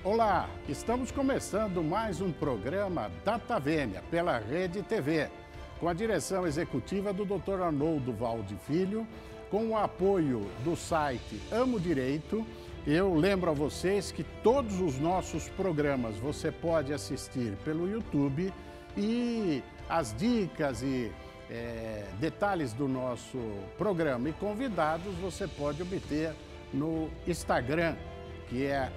Olá, estamos começando mais um programa Data Vênia pela Rede TV, com a direção executiva do Dr. Arnoldo Valde Filho, com o apoio do site Amo Direito. Eu lembro a vocês que todos os nossos programas você pode assistir pelo YouTube e as dicas e detalhes do nosso programa e convidados você pode obter no Instagram, que é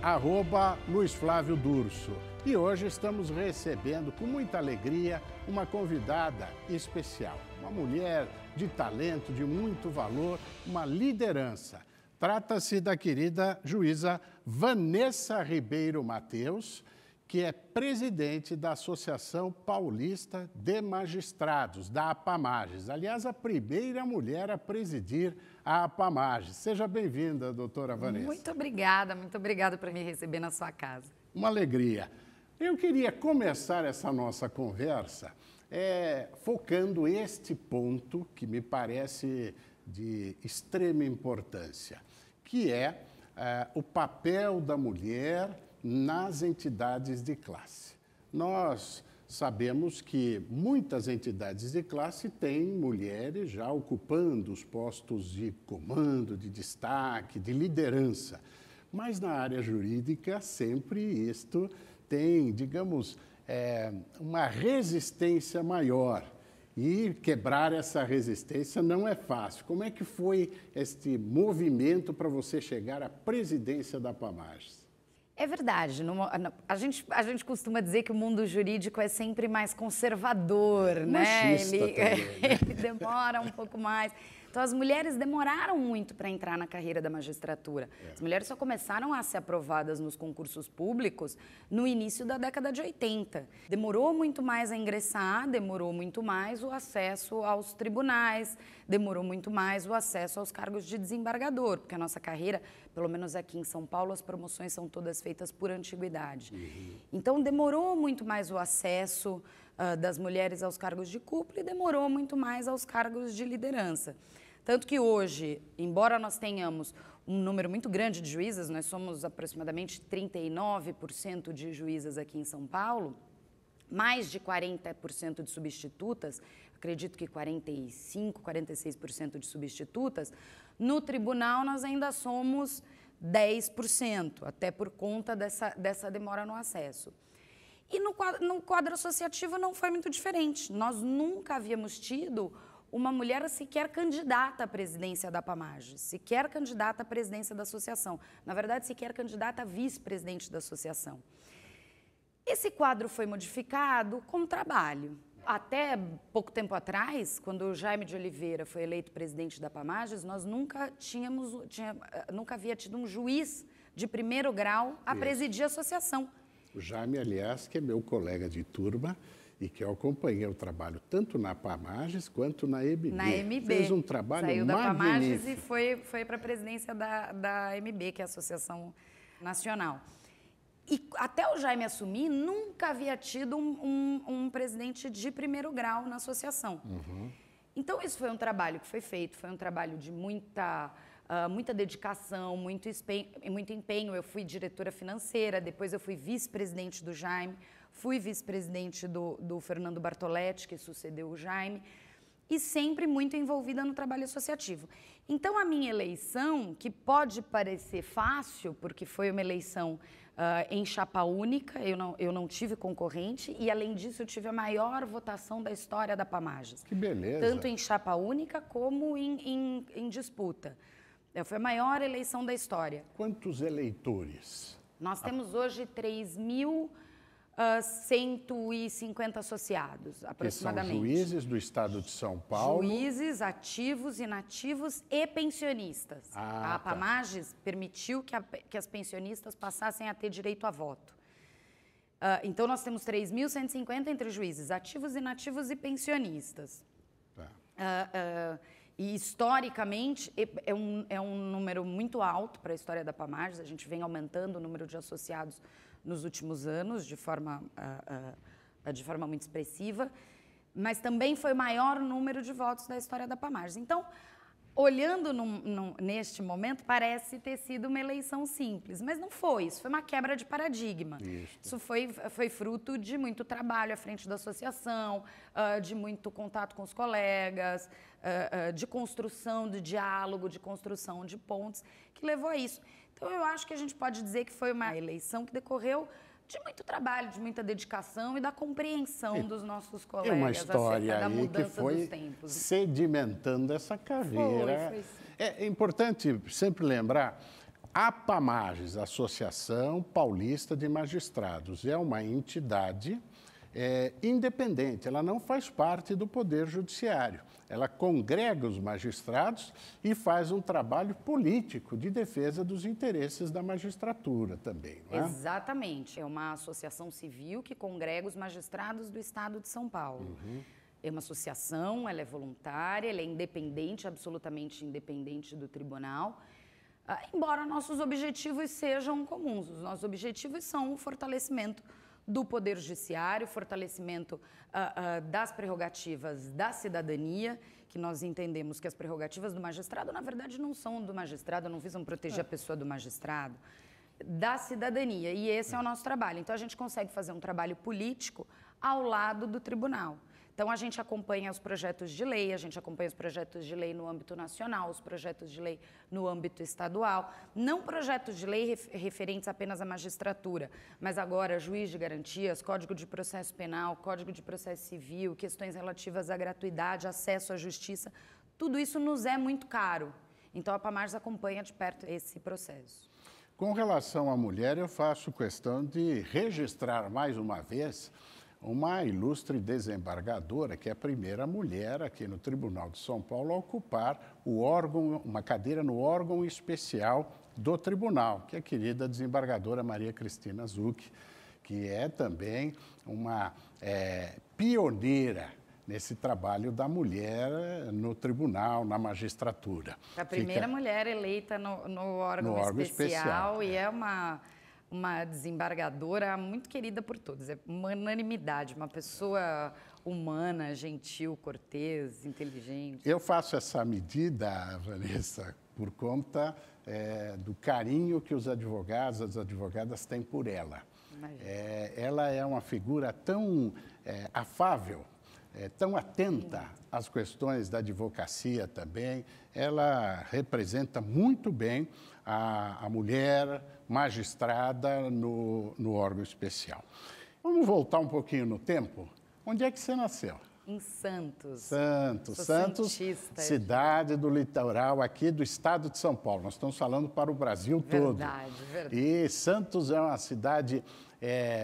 @LuizFlávioDurso. E hoje estamos recebendo com muita alegria uma convidada especial, uma mulher de talento, de muito valor, uma liderança. Trata-se da querida juíza Vanessa Ribeiro Mateus, que é presidente da Associação Paulista de Magistrados, da APAMAGES. Aliás, a primeira mulher a presidir a APAMAGES. Seja bem-vinda, doutora Vanessa. Muito obrigada por me receber na sua casa. Uma alegria. Eu queria começar essa nossa conversa focando este ponto que me parece de extrema importância, que é o papel da mulher nas entidades de classe. Nós sabemos que muitas entidades de classe têm mulheres já ocupando os postos de comando, de destaque, de liderança. Mas na área jurídica sempre isto tem, digamos, uma resistência maior. E quebrar essa resistência não é fácil. Como é que foi este movimento para você chegar à presidência da APAMAGES? É verdade. A gente costuma dizer que o mundo jurídico é sempre mais conservador, né? Ele demora um pouco mais. Então, as mulheres demoraram muito para entrar na carreira da magistratura. As mulheres só começaram a ser aprovadas nos concursos públicos no início da década de 80. Demorou muito mais a ingressar, demorou muito mais o acesso aos tribunais, demorou muito mais o acesso aos cargos de desembargador, porque a nossa carreira, pelo menos aqui em São Paulo, as promoções são todas feitas por antiguidade. Então, demorou muito mais o acesso das mulheres aos cargos de cúpula e demorou muito mais aos cargos de liderança. Tanto que hoje, embora nós tenhamos um número muito grande de juízas, nós somos aproximadamente 39% de juízas aqui em São Paulo, mais de 40% de substitutas, acredito que 45%, 46% de substitutas, no tribunal nós ainda somos 10%, até por conta dessa demora no acesso. E no quadro associativo não foi muito diferente. Nós nunca havíamos tido uma mulher sequer candidata à presidência da APAMAGES, sequer candidata à presidência da associação. Na verdade, sequer candidata a vice-presidente da associação. Esse quadro foi modificado com trabalho. Até pouco tempo atrás, quando o Jaime de Oliveira foi eleito presidente da APAMAGES, nós nunca havia tido um juiz de primeiro grau a presidir a associação. O Jaime, aliás, que é meu colega de turma e que eu acompanhei o trabalho tanto na APAMAGES quanto na EMB. Na EMB. Fez um trabalho magnífico. Saiu da APAMAGES e foi para a presidência da EMB, que é a Associação Nacional. E até o Jaime assumir, nunca havia tido um presidente de primeiro grau na associação. Então, isso foi um trabalho que foi feito, foi um trabalho de muita dedicação, muito empenho. Eu fui diretora financeira, depois eu fui vice-presidente do Jaime, fui vice-presidente do Fernando Bartoletti, que sucedeu o Jaime, e sempre muito envolvida no trabalho associativo. Então, a minha eleição, que pode parecer fácil, porque foi uma eleição em chapa única, eu não tive concorrente, e além disso eu tive a maior votação da história da APAMAGES. Que beleza! Tanto em chapa única como em disputa. Foi a maior eleição da história. Quantos eleitores? Nós temos hoje 3.150 associados, aproximadamente. Que são juízes do estado de São Paulo. Juízes, ativos, inativos e pensionistas. A APAMAGES permitiu que as pensionistas passassem a ter direito a voto. Então, nós temos 3.150 entre juízes, ativos, inativos e pensionistas. E, historicamente, é um número muito alto para a história da APAMAGES. A gente vem aumentando o número de associados nos últimos anos, de forma muito expressiva, mas também foi o maior número de votos da história da APAMAGES. Então, olhando neste momento, parece ter sido uma eleição simples, mas não foi. Isso foi uma quebra de paradigma. Isso foi fruto de muito trabalho à frente da associação, de muito contato com os colegas, de construção de diálogo, de construção de pontes, que levou a isso. Então, eu acho que a gente pode dizer que foi uma eleição que decorreu de muito trabalho, de muita dedicação e da compreensão dos nossos colegas uma história da aí mudança que foi dos tempos. Sedimentando essa carreira. Foi sim. É importante sempre lembrar, a APAMAGES, Associação Paulista de Magistrados, é uma entidade independente, ela não faz parte do Poder Judiciário. Ela congrega os magistrados e faz um trabalho político de defesa dos interesses da magistratura também, não é? Exatamente. É uma associação civil que congrega os magistrados do Estado de São Paulo. É uma associação, ela é voluntária, ela é independente, absolutamente independente do tribunal, embora nossos objetivos sejam comuns. Os nossos objetivos são o fortalecimento do Poder Judiciário, fortalecimento das prerrogativas da cidadania, que nós entendemos que as prerrogativas do magistrado, na verdade, não são do magistrado, não visam proteger a pessoa do magistrado, da cidadania. E esse é o nosso trabalho. Então, a gente consegue fazer um trabalho político ao lado do tribunal. Então, a gente acompanha os projetos de lei, a gente acompanha os projetos de lei no âmbito nacional, os projetos de lei no âmbito estadual, não projetos de lei referentes apenas à magistratura, mas agora juiz de garantias, Código de Processo Penal, Código de Processo Civil, questões relativas à gratuidade, acesso à justiça, tudo isso nos é muito caro. Então, a APAMAGES acompanha de perto esse processo. Com relação à mulher, eu faço questão de registrar mais uma vez uma ilustre desembargadora, que é a primeira mulher aqui no Tribunal de São Paulo a ocupar uma cadeira no órgão especial do tribunal, que é a querida desembargadora Maria Cristina Zucchi, que é também uma pioneira nesse trabalho da mulher no tribunal, na magistratura. A primeira mulher eleita no órgão especial e é uma desembargadora muito querida por todos, é uma unanimidade, uma pessoa humana, gentil, cortês, inteligente. Eu faço essa medida, Vanessa, por conta do carinho que os advogados, as advogadas têm por ela. Ela é uma figura tão afável, tão atenta às questões da advocacia também, ela representa muito bem a mulher magistrada no órgão especial. Vamos voltar um pouquinho no tempo? Onde é que você nasceu? Em Santos. Santos, cidade do litoral aqui do estado de São Paulo. Nós estamos falando para o Brasil todo. Verdade. E Santos é uma cidade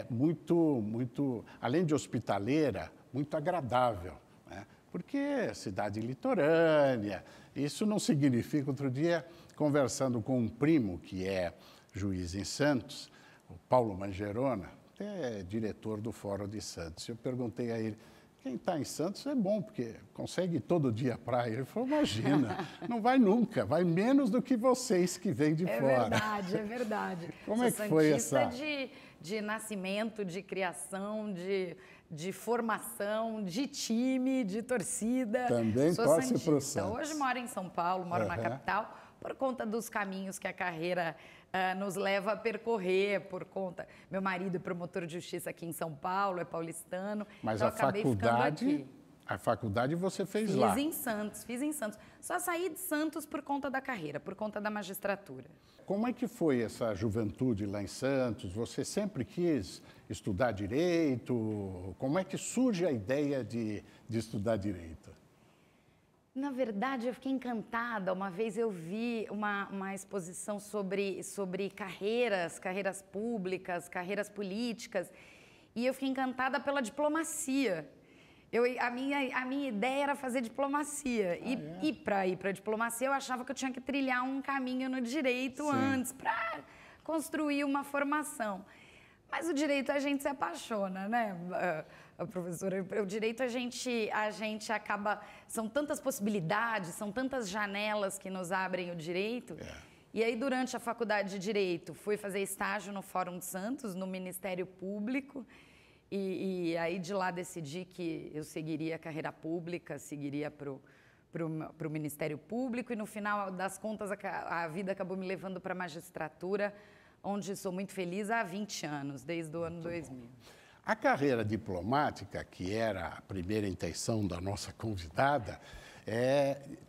muito, além de hospitaleira, muito agradável, né? Porque é cidade litorânea. Isso não significa, outro dia, conversando com um primo que é juiz em Santos, o Paulo Mangerona, que é diretor do Fórum de Santos. Eu perguntei a ele, quem está em Santos é bom, porque consegue ir todo dia à praia. Ele falou, imagina, não vai nunca, vai menos do que vocês que vêm de fora. É verdade. Como é que foi essa... de nascimento, de criação, de formação, de time, de torcida. Também torce para o Santos. Hoje moro em São Paulo, moro na capital, por conta dos caminhos que a carreira nos leva a percorrer, por conta... Meu marido é promotor de justiça aqui em São Paulo, é paulistano. Mas então a faculdade você fez lá? Fiz em Santos. Só saí de Santos por conta da carreira, por conta da magistratura. Como é que foi essa juventude lá em Santos? Você sempre quis estudar direito? Como é que surge a ideia de estudar direito? Na verdade, eu fiquei encantada. Uma vez eu vi uma exposição sobre carreiras públicas, carreiras políticas, e eu fiquei encantada pela diplomacia. A minha ideia era fazer diplomacia. E para ir para a diplomacia, eu achava que eu tinha que trilhar um caminho no direito antes, para construir uma formação. Mas o direito a gente se apaixona, né, professora? O direito a gente acaba... São tantas possibilidades, são tantas janelas que nos abrem o direito. E aí, durante a faculdade de Direito, fui fazer estágio no Fórum de Santos, no Ministério Público. E aí, de lá, decidi que eu seguiria a carreira pública, seguiria para para o Ministério Público e, no final das contas, a vida acabou me levando para a magistratura, onde sou muito feliz há 20 anos, desde o ano 2000. A carreira diplomática, que era a primeira intenção da nossa convidada,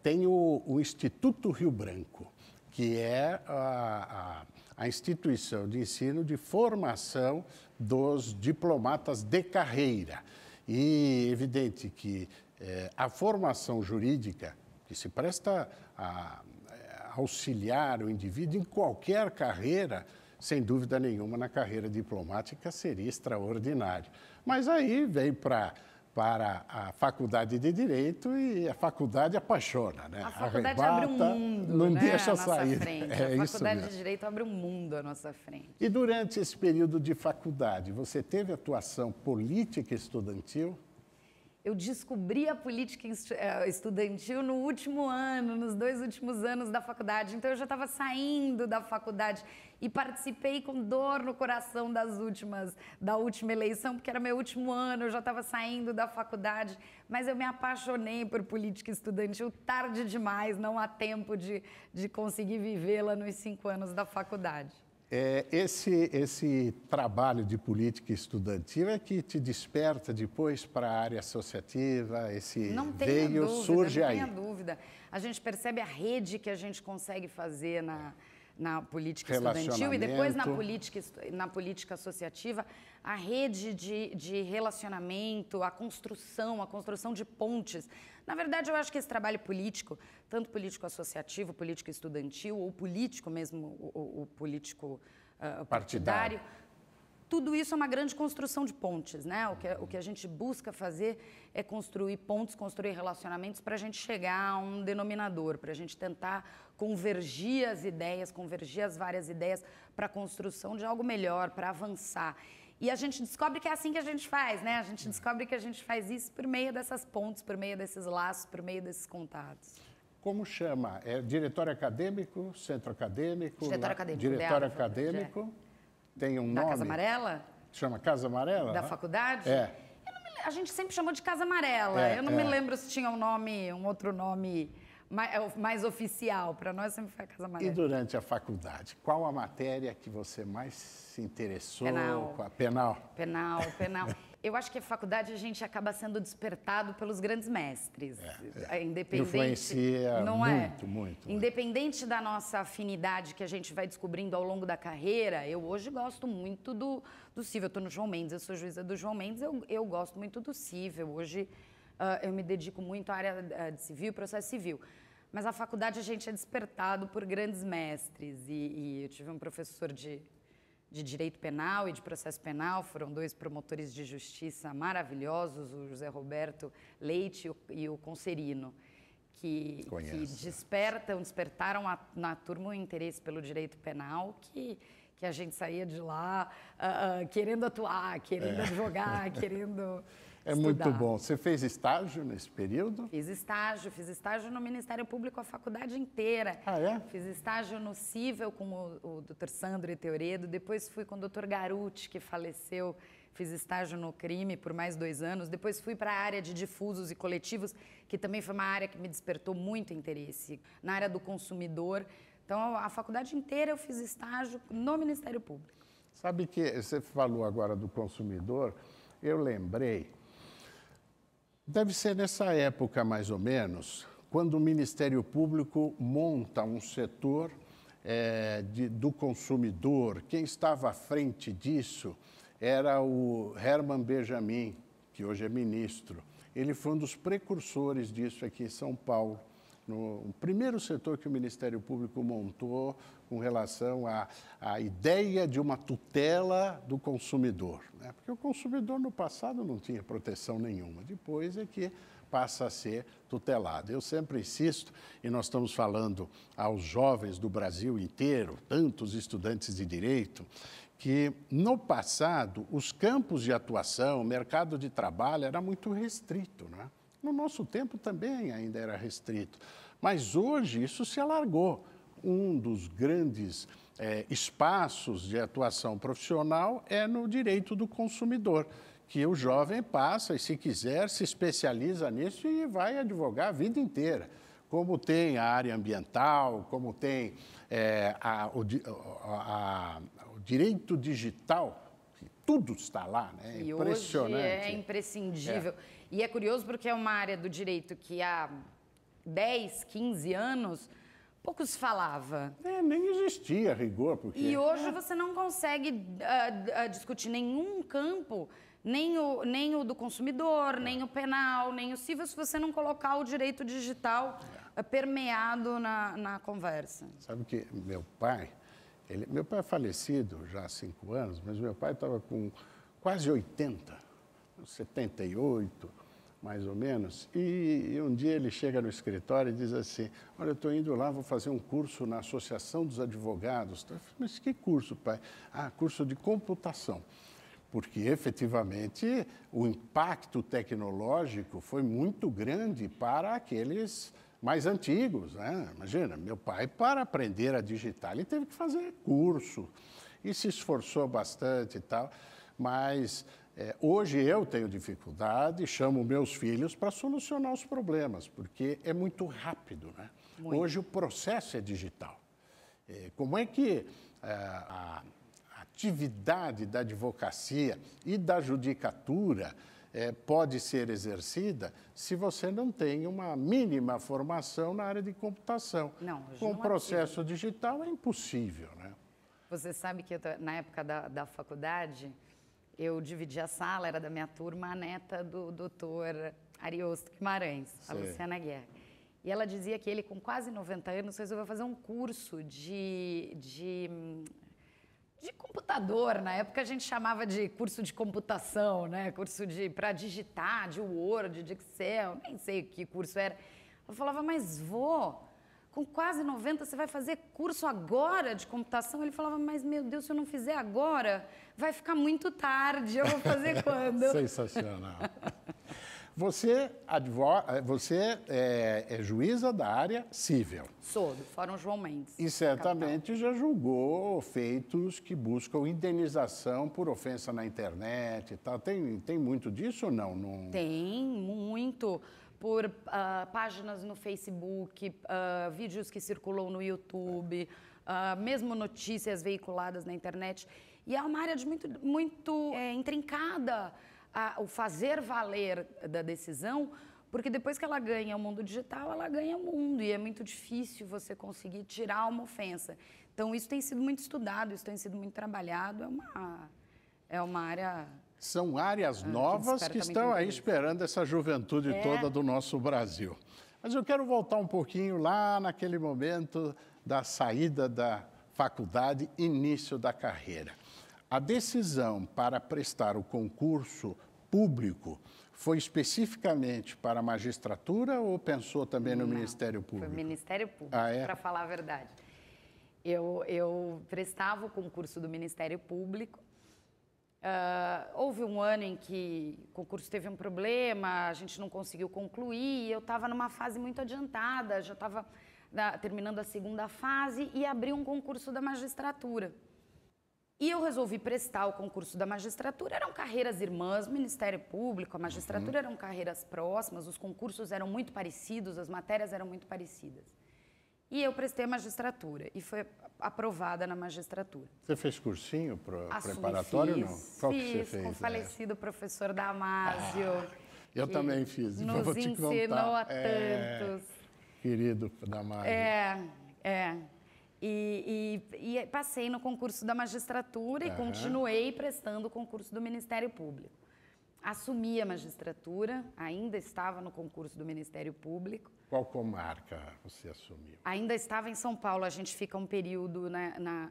tem o Instituto Rio Branco, que é a instituição de ensino de formação dos diplomatas de carreira. E é evidente que a formação jurídica, que se presta a auxiliar o indivíduo em qualquer carreira, sem dúvida nenhuma, na carreira diplomática seria extraordinário. Mas aí veio para a Faculdade de Direito e a faculdade apaixona, né? A faculdade arrebata, abre um mundo, não né, deixa à nossa sair. frente. A Faculdade de Direito abre um mundo à nossa frente. E durante esse período de faculdade, você teve atuação política estudantil? Eu descobri a política estudantil no último ano, nos 2 últimos anos da faculdade. Então, eu já estava saindo da faculdade e participei com dor no coração da última eleição, porque era meu último ano, eu já estava saindo da faculdade. Mas eu me apaixonei por política estudantil tarde demais, não há tempo de conseguir vivê-la nos 5 anos da faculdade. Esse trabalho de política estudantil é que te desperta depois para a área associativa, surge aí. Não tenha dúvida. A gente percebe a rede que a gente consegue fazer na política estudantil e depois na política associativa, a rede de relacionamento, a construção de pontes. Na verdade, eu acho que esse trabalho político, tanto político associativo, político estudantil, ou político mesmo, o político partidário, tudo isso é uma grande construção de pontes, né? O que a gente busca fazer é construir pontes, construir relacionamentos para a gente chegar a um denominador, para a gente tentar convergir as ideias, convergir as várias ideias para a construção de algo melhor, para avançar. E a gente descobre que é assim que a gente faz, né? A gente descobre que a gente faz isso por meio dessas pontes, por meio desses laços, por meio desses contatos. Como chama? É diretório acadêmico, centro acadêmico? Diretório acadêmico. Diretório acadêmico. Tem um nome? Da Casa Amarela? Chama Casa Amarela? Da faculdade? É. A gente sempre chamou de Casa Amarela. Eu não me lembro se tinha um outro nome mais oficial. Para nós sempre foi a Casa Amarela. E durante a faculdade, qual a matéria que você mais se interessou? Penal. Penal. Eu acho que a faculdade a gente acaba sendo despertado pelos grandes mestres. Influencia muito. Independente da nossa afinidade que a gente vai descobrindo ao longo da carreira, eu hoje gosto muito do cível. Eu estou no João Mendes, eu sou juíza do João Mendes, eu gosto muito do cível. Hoje eu me dedico muito à área de civil e processo civil. Mas a faculdade a gente é despertado por grandes mestres. E eu tive um professor de Direito Penal e de Processo Penal, foram 2 promotores de justiça maravilhosos, o José Roberto Leite e o Conserino, que despertaram na turma um interesse pelo direito penal que a gente saía de lá querendo atuar, querendo advogar, querendo estudar. Muito bom. Você fez estágio nesse período? Fiz estágio no Ministério Público a faculdade inteira. Ah, é? Fiz estágio no Cível com o Dr. Sandro Teoredo, depois fui com o Dr. Garuti, que faleceu, fiz estágio no crime por mais 2 anos, depois fui para a área de difusos e coletivos, que também foi uma área que me despertou muito interesse, na área do consumidor. Então, a faculdade inteira eu fiz estágio no Ministério Público. Sabe que você falou agora do consumidor, eu lembrei. Deve ser nessa época, mais ou menos, quando o Ministério Público monta um setor do consumidor. Quem estava à frente disso era o Herman Benjamin, que hoje é ministro. Ele foi um dos precursores disso aqui em São Paulo. No primeiro setor que o Ministério Público montou com relação à ideia de uma tutela do consumidor, né? Porque o consumidor no passado não tinha proteção nenhuma, depois é que passa a ser tutelado. Eu sempre insisto, e nós estamos falando aos jovens do Brasil inteiro, tantos estudantes de direito, que no passado os campos de atuação, o mercado de trabalho era muito restrito, né? No nosso tempo também ainda era restrito, mas hoje isso se alargou. Um dos grandes espaços de atuação profissional é no direito do consumidor, que o jovem passa e, se quiser, se especializa nisso e vai advogar a vida inteira. Como tem a área ambiental, como tem o direito digital, que tudo está lá, né? E impressionante. Hoje é imprescindível. E é curioso porque é uma área do direito que há 10, 15 anos pouco se falava. Nem existia rigor. Porque... E hoje você não consegue discutir nenhum campo, nem o do consumidor, nem o penal, nem o civil, se você não colocar o direito digital permeado na conversa. Sabe que meu pai é falecido já há 5 anos, mas meu pai estava com quase 80, 78, mais ou menos, e um dia ele chega no escritório e diz assim, olha, eu estou indo lá, vou fazer um curso na Associação dos Advogados. Eu falei, mas que curso, pai? Ah, curso de computação. Porque, efetivamente, o impacto tecnológico foi muito grande para aqueles mais antigos, né? Imagina, meu pai, para aprender a digitar, ele teve que fazer curso e se esforçou bastante e tal, mas hoje eu tenho dificuldade e chamo meus filhos para solucionar os problemas, porque é muito rápido, né? Muito. Hoje o processo é digital. Como é que a atividade da advocacia e da judicatura pode ser exercida se você não tem uma mínima formação na área de computação? Não, com o processo digital é impossível, né? Você sabe que na época da faculdade, eu dividi a sala, era da minha turma, a neta do doutor Ariosto Guimarães, a Luciana Guerra. E ela dizia que ele, com quase 90 anos, resolveu fazer um curso de computador. Na época a gente chamava de curso de computação, né? Curso para digitar, de Word, de Excel, nem sei que curso era. Eu falava, mas vô, com quase 90 você vai fazer curso agora de computação? Ele falava, mas meu Deus, se eu não fizer agora, vai ficar muito tarde, eu vou fazer quando? Sensacional. Você é juíza da área civil. Sou, do Fórum João Mendes. E certamente já julgou feitos que buscam indenização por ofensa na internet e tal. Tem muito disso ou não? Tem, muito. Por páginas no Facebook, vídeos que circulam no YouTube, mesmo notícias veiculadas na internet. E é uma área muito intrincada, o fazer valer da decisão, porque depois que ela ganha o mundo digital, ela ganha o mundo, e é muito difícil você conseguir tirar uma ofensa. Então, isso tem sido muito estudado, isso tem sido muito trabalhado, é uma área... São áreas novas que estão aí esperando essa juventude toda do nosso Brasil. Mas eu quero voltar um pouquinho lá naquele momento da saída da faculdade, início da carreira. A decisão para prestar o concurso público foi especificamente para a magistratura ou pensou também no Ministério Público? Foi Ministério Público, para falar a verdade. Eu prestava o concurso do Ministério Público. Houve um ano em que o concurso teve um problema, a gente não conseguiu concluir, eu estava numa fase muito adiantada, já estava terminando a segunda fase e abri um concurso da magistratura. E eu resolvi prestar o concurso da magistratura. Eram carreiras irmãs, o Ministério Público, a magistratura eram carreiras próximas, os concursos eram muito parecidos, as matérias eram muito parecidas. E eu prestei a magistratura e foi aprovada na magistratura. Você fez cursinho preparatório ou não? Qual que você fez? Com o falecido professor Damásio. Eu também fiz. Nos ensinou a tantos. Querido Damásio. E passei no concurso da magistratura e continuei prestando o concurso do Ministério Público. Assumi a magistratura, ainda estava no concurso do Ministério Público. Qual comarca você assumiu? Ainda estava em São Paulo. A gente fica um período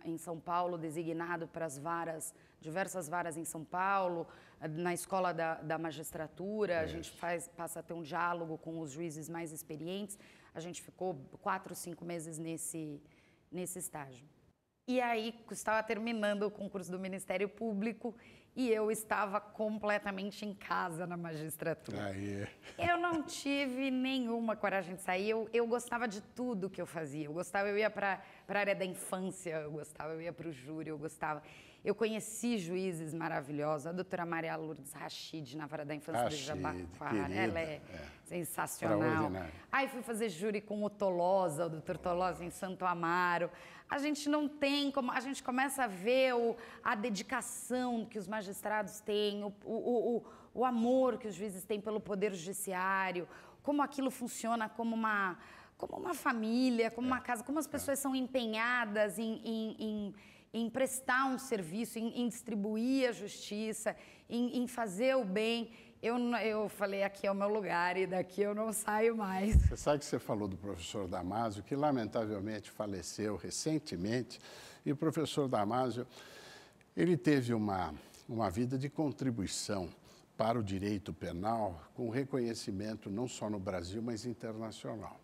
em São Paulo designado para as varas, diversas varas em São Paulo, na escola da magistratura. A gente passa a ter um diálogo com os juízes mais experientes. A gente ficou 4, 5 meses nesse estágio. E aí, estava terminando o concurso do Ministério Público e eu estava completamente em casa na magistratura. Eu não tive nenhuma coragem de sair. Eu gostava de tudo que eu fazia. Eu ia para a área da infância, eu gostava, eu ia para o júri, eu gostava. Eu conheci juízes maravilhosos, a doutora Maria Lourdes Rachid, na vara da infância do Jabaquara, ela é sensacional. Aí fui fazer júri com o Tolosa, o doutor Tolosa em Santo Amaro. A gente não tem como, a gente começa a ver a dedicação que os magistrados têm, o amor que os juízes têm pelo poder judiciário, como aquilo funciona como uma família, como uma casa, como as pessoas são empenhadas em prestar um serviço, em distribuir a justiça, em fazer o bem. Eu falei, aqui é o meu lugar e daqui eu não saio mais. Você sabe que você falou do professor Damásio, que lamentavelmente faleceu recentemente, e o professor Damásio, ele teve uma vida de contribuição para o direito penal, com reconhecimento não só no Brasil, mas internacional.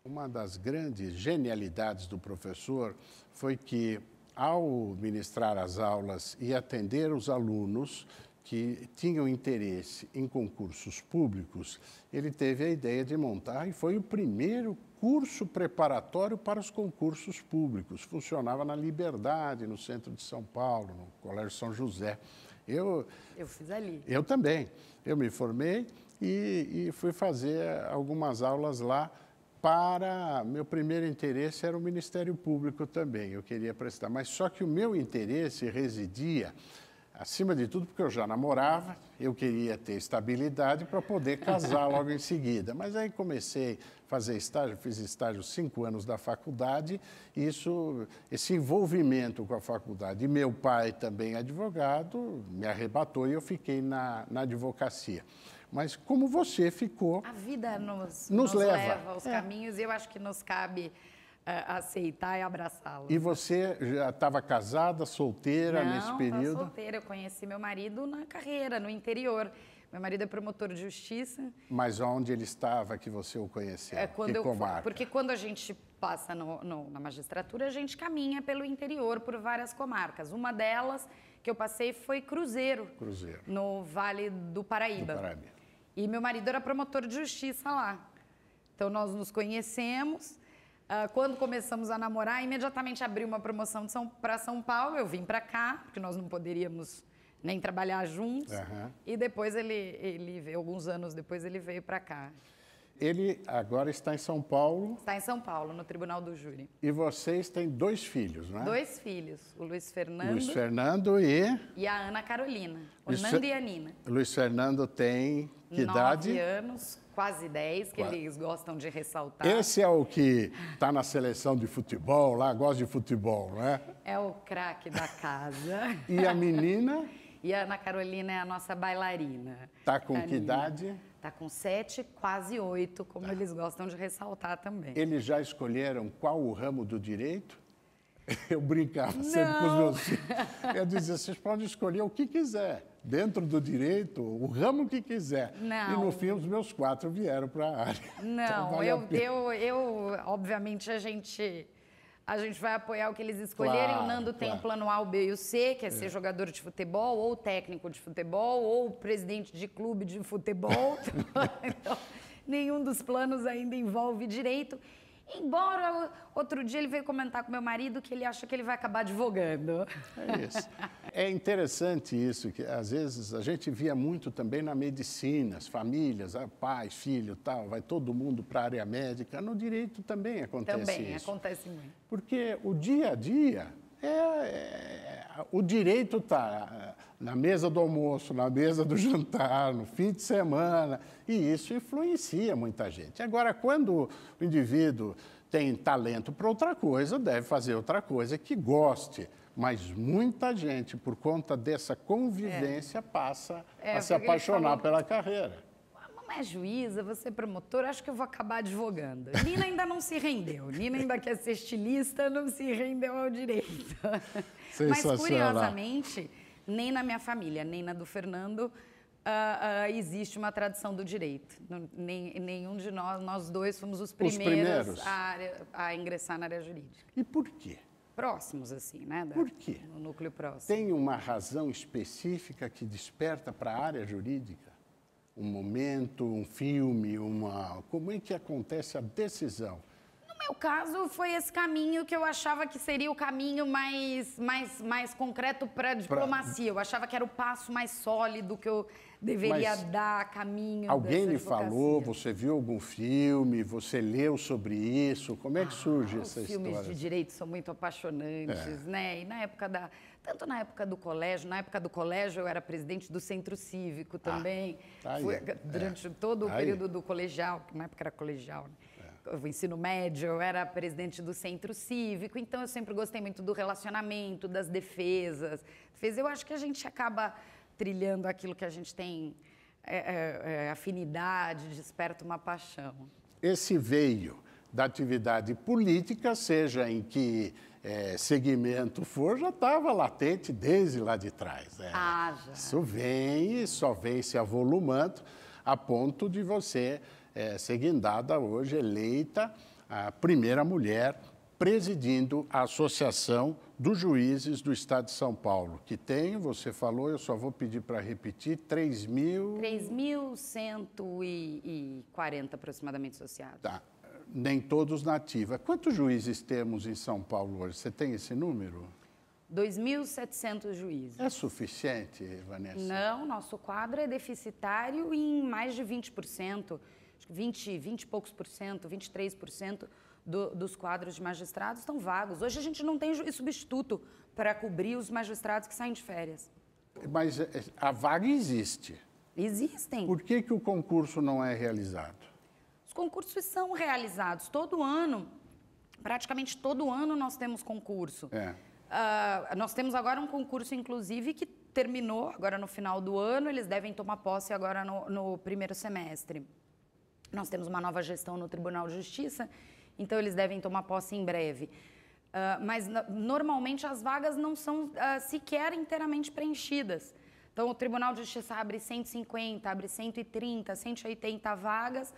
Uma das grandes genialidades do professor foi que, ao ministrar as aulas e atender os alunos que tinham interesse em concursos públicos, ele teve a ideia de montar e foi o primeiro curso preparatório para os concursos públicos. Funcionava na Liberdade, no centro de São Paulo, no Colégio São José. Eu fiz ali. Eu também. Eu me formei e fui fazer algumas aulas lá. Meu primeiro interesse era o Ministério Público também, eu queria prestar. Mas só que o meu interesse residia, acima de tudo, porque eu já namorava, eu queria ter estabilidade para poder casar logo em seguida. Mas aí comecei a fazer estágio, fiz estágio 5 anos da faculdade, e esse envolvimento com a faculdade, e meu pai também advogado, me arrebatou e eu fiquei na advocacia. Mas como você ficou... A vida nos leva aos caminhos e eu acho que nos cabe aceitar e abraçá-los. E você já estava casada, solteira nesse período? Não, estava solteira. Eu conheci meu marido na carreira, no interior. Meu marido é promotor de justiça. Mas onde ele estava que você o conheceu? Que comarca? Porque quando a gente passa na magistratura, a gente caminha pelo interior por várias comarcas. Uma delas que eu passei foi Cruzeiro. No Vale do Paraíba. E meu marido era promotor de justiça lá. Então, nós nos conhecemos. Quando começamos a namorar, imediatamente abriu uma promoção para São Paulo. Eu vim para cá, porque nós não poderíamos nem trabalhar juntos. E depois ele veio, alguns anos depois, ele veio para cá. Ele agora está em São Paulo? Está em São Paulo, no Tribunal do Júri. E vocês têm 2 filhos, não é? 2 filhos, o Luiz Fernando... Luiz Fernando e a Ana Carolina, o Nando e a Nina. Luiz Fernando tem que idade? 9 anos, quase 10, que eles gostam de ressaltar. Esse é o que está na seleção de futebol, lá gosta de futebol, não é? É o craque da casa. E a menina? E a Ana Carolina é a nossa bailarina. Está com que idade? Está com 7, quase 8, como eles gostam de ressaltar também. Eles já escolheram qual o ramo do direito? Eu brincava sempre com os meus filhos. Eu dizia, vocês podem escolher o que quiser, dentro do direito, o ramo que quiser. Não. E no fim, os meus 4 vieram para a área. Não, então, obviamente, a gente vai apoiar o que eles escolherem. Claro, o Nando tem o plano A, o B e o C, que é ser jogador de futebol, ou técnico de futebol, ou presidente de clube de futebol. Então, nenhum dos planos ainda envolve direito. Embora outro dia ele veio comentar com meu marido que ele acha que ele vai acabar advogando. É isso. É interessante isso, que às vezes a gente via muito também na medicina, as famílias, pai, filho, tal, vai todo mundo para a área médica. No direito também acontece isso. Também acontece muito. Porque o dia a dia, o direito está na mesa do almoço, na mesa do jantar, no fim de semana, e isso influencia muita gente. Agora, quando o indivíduo tem talento para outra coisa, deve fazer outra coisa que goste. Mas muita gente, por conta dessa convivência, passa a se apaixonar pela carreira. Mamãe é juíza, você é promotora, acho que eu vou acabar advogando. Nina ainda não se rendeu. Nina ainda quer ser estilista, não se rendeu ao direito. Mas, curiosamente, nem na minha família, nem na do Fernando, existe uma tradição do direito. Nenhum de nós dois fomos os primeiros a ingressar na área jurídica. E por quê? Próximos, assim, né? Por quê? No núcleo próximo. Tem uma razão específica que desperta para a área jurídica? Um momento, um filme, como é que acontece a decisão? meu caso, foi esse caminho que eu achava que seria o caminho mais concreto para a diplomacia. Eu achava que era o passo mais sólido que eu deveria dar caminho. Alguém lhe falou, você viu algum filme, você leu sobre isso? Como é que surge essa história? Os filmes de direito são muito apaixonantes, né? E tanto na época do colégio eu era presidente do Centro Cívico também. Durante todo o período do colegial, que na época era colegial, né? O ensino médio, eu era presidente do Centro Cívico, então eu sempre gostei muito do relacionamento, das defesas. Eu acho que a gente acaba trilhando aquilo que a gente tem afinidade, desperta uma paixão. Esse veio da atividade política, seja em que segmento for, já estava latente desde lá de trás. Já. Isso vem e só vem se avolumando a ponto de você ser guindada hoje, eleita a primeira mulher presidindo a Associação dos Juízes do Estado de São Paulo, que tem, você falou, eu só vou pedir para repetir, 3.140 aproximadamente associados. Tá. Nem todos na ativa. Quantos juízes temos em São Paulo hoje? Você tem esse número? 2.700 juízes. É suficiente, Vanessa? Não, nosso quadro é deficitário em mais de 20%. Acho que 20 e poucos por cento, 23% dos quadros de magistrados estão vagos. Hoje a gente não tem juiz substituto para cobrir os magistrados que saem de férias. Mas a vaga existe. Existem. Por que o concurso não é realizado? Os concursos são realizados todo ano. Praticamente todo ano nós temos concurso. Nós temos agora um concurso, inclusive, que terminou agora no final do ano. Eles devem tomar posse agora no primeiro semestre. Nós temos uma nova gestão no Tribunal de Justiça, então eles devem tomar posse em breve. Mas, normalmente, as vagas não são sequer inteiramente preenchidas. Então, o Tribunal de Justiça abre 150, abre 130, 180 vagas,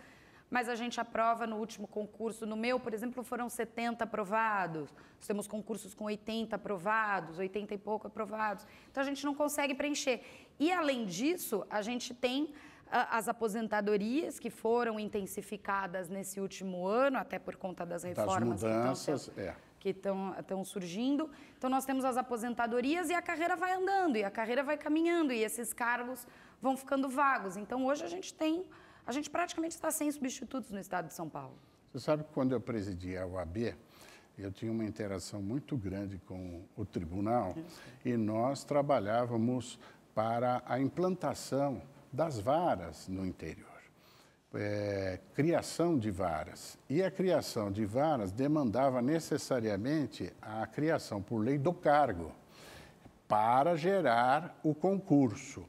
mas a gente aprova no último concurso. No meu, por exemplo, foram 70 aprovados. Nós temos concursos com 80 aprovados, 80 e pouco aprovados. Então, a gente não consegue preencher. E, além disso, a gente tem as aposentadorias que foram intensificadas nesse último ano, até por conta das reformas que estão surgindo. Então, nós temos as aposentadorias e a carreira vai andando, e a carreira vai caminhando, e esses cargos vão ficando vagos. Então, hoje a gente praticamente está sem substitutos no estado de São Paulo. Você sabe que quando eu presidi a OAB, eu tinha uma interação muito grande com o tribunal e nós trabalhávamos para a implantação das varas no interior. Criação de varas. E a criação de varas demandava necessariamente a criação por lei do cargo para gerar o concurso.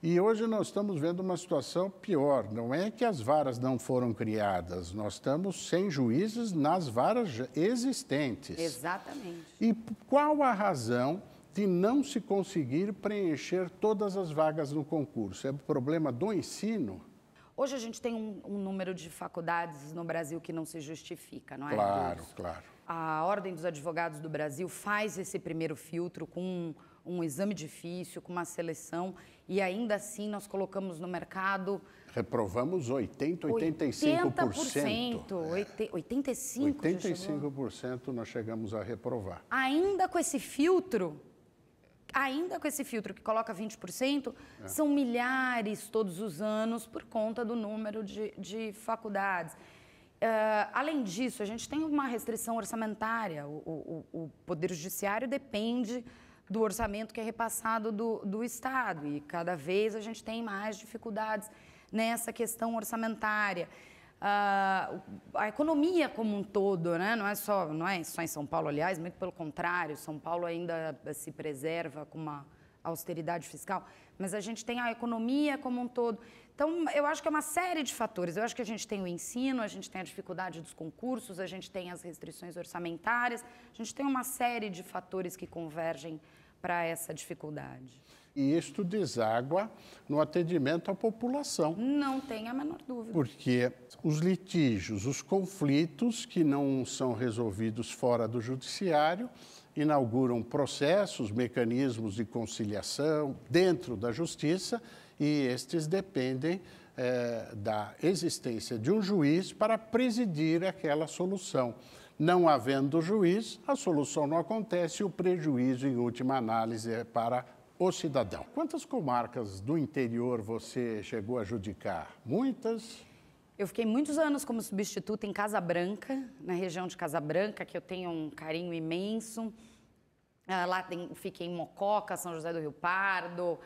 E hoje nós estamos vendo uma situação pior. Não é que as varas não foram criadas, nós estamos sem juízes nas varas existentes. Exatamente. E qual a razão de não se conseguir preencher todas as vagas no concurso? É problema do ensino? Hoje a gente tem um número de faculdades no Brasil que não se justifica, não é? Claro. A Ordem dos Advogados do Brasil faz esse primeiro filtro com um exame difícil, com uma seleção, e ainda assim nós colocamos no mercado... Reprovamos 80%, 85%. 85% nós chegamos a reprovar. Ainda com esse filtro que coloca 20%, são milhares todos os anos por conta do número de faculdades. Além disso, a gente tem uma restrição orçamentária. O Poder Judiciário depende do orçamento que é repassado do Estado, e cada vez a gente tem mais dificuldades nessa questão orçamentária. A economia como um todo, né? Não é só em São Paulo, aliás, muito pelo contrário. São Paulo ainda se preserva com uma austeridade fiscal, mas a gente tem a economia como um todo. Então, eu acho que é uma série de fatores. Eu acho que a gente tem o ensino, a gente tem a dificuldade dos concursos, a gente tem as restrições orçamentárias, a gente tem uma série de fatores que convergem para essa dificuldade. E isto deságua no atendimento à população. Não tem a menor dúvida. Porque os litígios, os conflitos que não são resolvidos fora do judiciário, inauguram processos, mecanismos de conciliação dentro da justiça, e estes dependem da existência de um juiz para presidir aquela solução. Não havendo juiz, a solução não acontece e o prejuízo, em última análise, é para o cidadão. Quantas comarcas do interior você chegou a judicar? Muitas? Eu fiquei muitos anos como substituta em Casa Branca, na região de Casa Branca, que eu tenho um carinho imenso. Lá fiquei em Mococa, São José do Rio Pardo,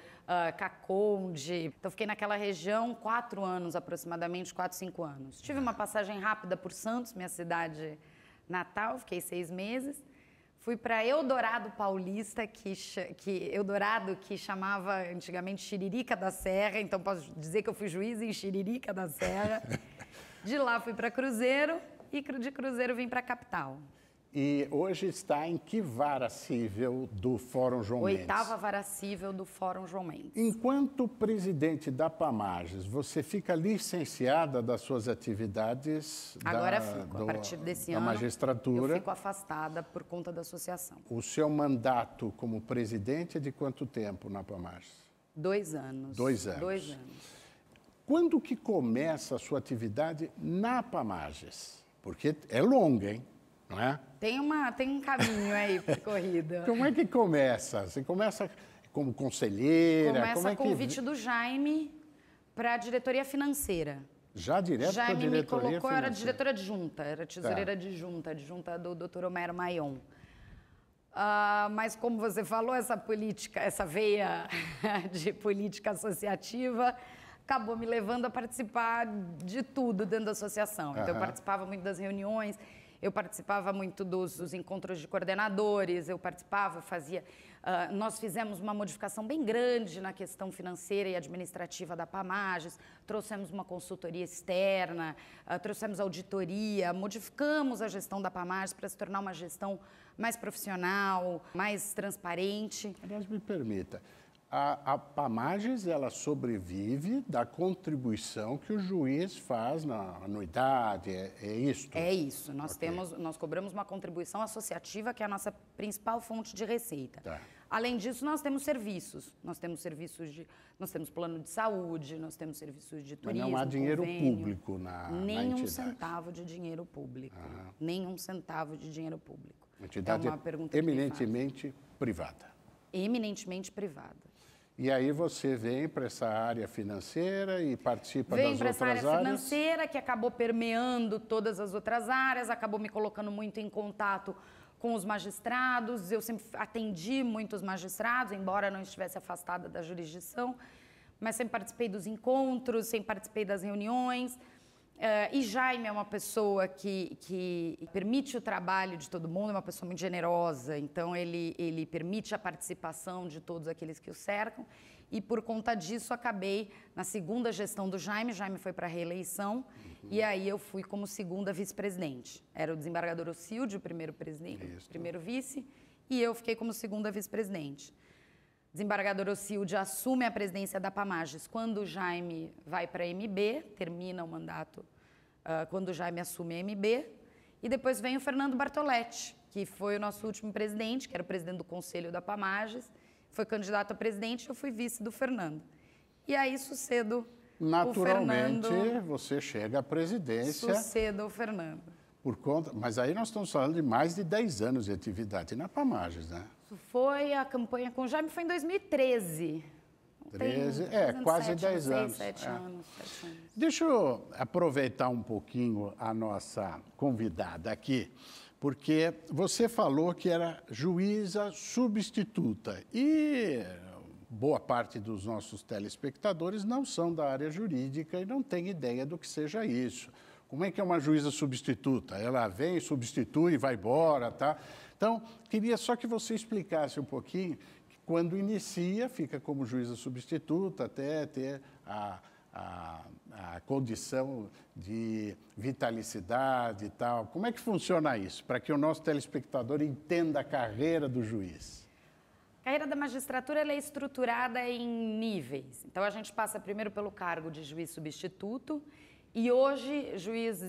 Caconde. Então, fiquei naquela região 4 anos, aproximadamente 4, 5 anos. Tive uma passagem rápida por Santos, minha cidade natal, fiquei 6 meses. Fui para Eldorado Paulista, Eldorado que chamava antigamente Xiririca da Serra, então posso dizer que eu fui juiz em Xiririca da Serra. De lá fui para Cruzeiro e de Cruzeiro vim para a capital. E hoje está em que vara cível do Fórum João Mendes? 8ª vara cível do Fórum João Mendes. Enquanto presidente da Pamages, você fica licenciada das suas atividades Agora fico, a partir desse ano, magistratura. Eu fico afastada por conta da associação. O seu mandato como presidente é de quanto tempo na Pamages? 2 anos. 2 anos. 2 anos. Quando que começa a sua atividade na Pamages? Porque é longa, hein? Não é? Tem um caminho aí percorrido. Como é que começa? Você começa como conselheira? Começa a convite do Jaime para a diretoria financeira. Já direto para a diretoria me colocou, financeira? era diretora adjunta, era tesoureira adjunta do Dr. Homero Maion. Mas como você falou, essa política, essa veia de política associativa acabou me levando a participar de tudo dentro da associação. Então, eu participava muito das reuniões, eu participava muito dos encontros de coordenadores, nós fizemos uma modificação bem grande na questão financeira e administrativa da Pamages, trouxemos uma consultoria externa, trouxemos auditoria, modificamos a gestão da Pamages para se tornar uma gestão mais profissional, mais transparente. Aliás, me permita, a Pamages, ela sobrevive da contribuição que o juiz faz na anuidade, é isso? É isso. Nós cobramos uma contribuição associativa, que é a nossa principal fonte de receita. Tá. Além disso, nós temos serviços. Nós temos plano de saúde, nós temos serviços de turismo, mas não há dinheiro convênio, público na nenhum entidade. Centavo de dinheiro público. Nenhum centavo de dinheiro público. A entidade é uma pergunta eminentemente privada. Eminentemente privada. E aí você vem para essa área financeira e participa das outras áreas? Vem para essa área financeira, que acabou permeando todas as outras áreas, acabou me colocando muito em contato com os magistrados. Eu sempre atendi muitos magistrados, embora não estivesse afastada da jurisdição, mas sempre participei dos encontros, sempre participei das reuniões. E Jaime é uma pessoa que permite o trabalho de todo mundo, é uma pessoa muito generosa, então ele permite a participação de todos aqueles que o cercam, e por conta disso acabei na segunda gestão do Jaime foi para a reeleição, e aí eu fui como segunda vice-presidente. Era o desembargador Ocilde, o primeiro presidente, primeiro vice, e eu fiquei como segunda vice-presidente. Desembargador Ocilde assume a presidência da Pamages quando o Jaime vai para a MB, termina o mandato quando o Jaime assume a MB, e depois vem o Fernando Bartoletti, que foi o nosso último presidente, que era o presidente do Conselho da Pamages, foi candidato a presidente, eu fui vice do Fernando. E aí sucedo naturalmente, o Fernando. Você chega à presidência. Sucedo o Fernando. Mas aí nós estamos falando de mais de 10 anos de atividade na Pamages, né? Foi a campanha com o Jaime, foi em 2013. 13, quase 10 anos. 7 anos. Deixa eu aproveitar um pouquinho a nossa convidada aqui, porque você falou que era juíza substituta e boa parte dos nossos telespectadores não são da área jurídica e não tem ideia do que seja isso. Como é que é uma juíza substituta? Ela vem, substitui, vai embora, tá? Então, queria só que você explicasse um pouquinho que quando inicia, fica como juíza substituta até ter a condição de vitalicidade e tal. Como é que funciona isso, para que o nosso telespectador entenda a carreira do juiz? A carreira da magistratura ela é estruturada em níveis. Então, a gente passa primeiro pelo cargo de juiz substituto e hoje juiz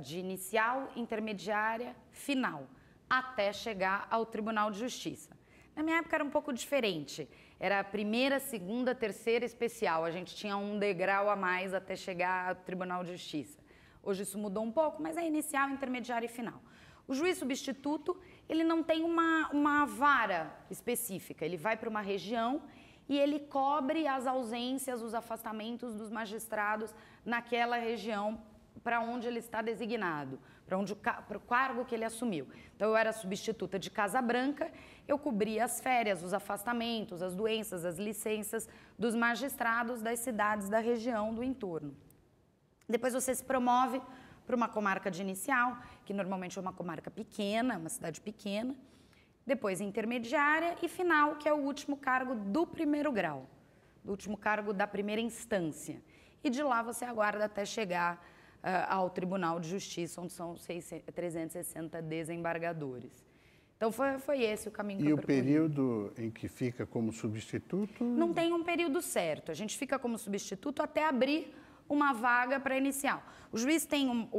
de inicial, intermediária, final, até chegar ao Tribunal de Justiça. Na minha época era um pouco diferente. Era a primeira, segunda, terceira especial. A gente tinha um degrau a mais até chegar ao Tribunal de Justiça. Hoje isso mudou um pouco, mas é inicial, intermediário e final. O juiz substituto, ele não tem uma vara específica. Ele vai para uma região e ele cobre as ausências, os afastamentos dos magistrados naquela região para onde ele está designado, para o cargo que ele assumiu. Então, eu era substituta de Casa Branca, eu cobria as férias, os afastamentos, as doenças, as licenças dos magistrados das cidades da região do entorno. Depois você se promove para uma comarca de inicial, que normalmente é uma comarca pequena, uma cidade pequena, depois intermediária e final, que é o último cargo do primeiro grau, do último cargo da primeira instância. E de lá você aguarda até chegar ao Tribunal de Justiça, onde são 360 desembargadores. Então, foi esse o caminho que eu percorri. E o período em que fica como substituto? Não tem um período certo. A gente fica como substituto até abrir uma vaga para inicial. O juiz tem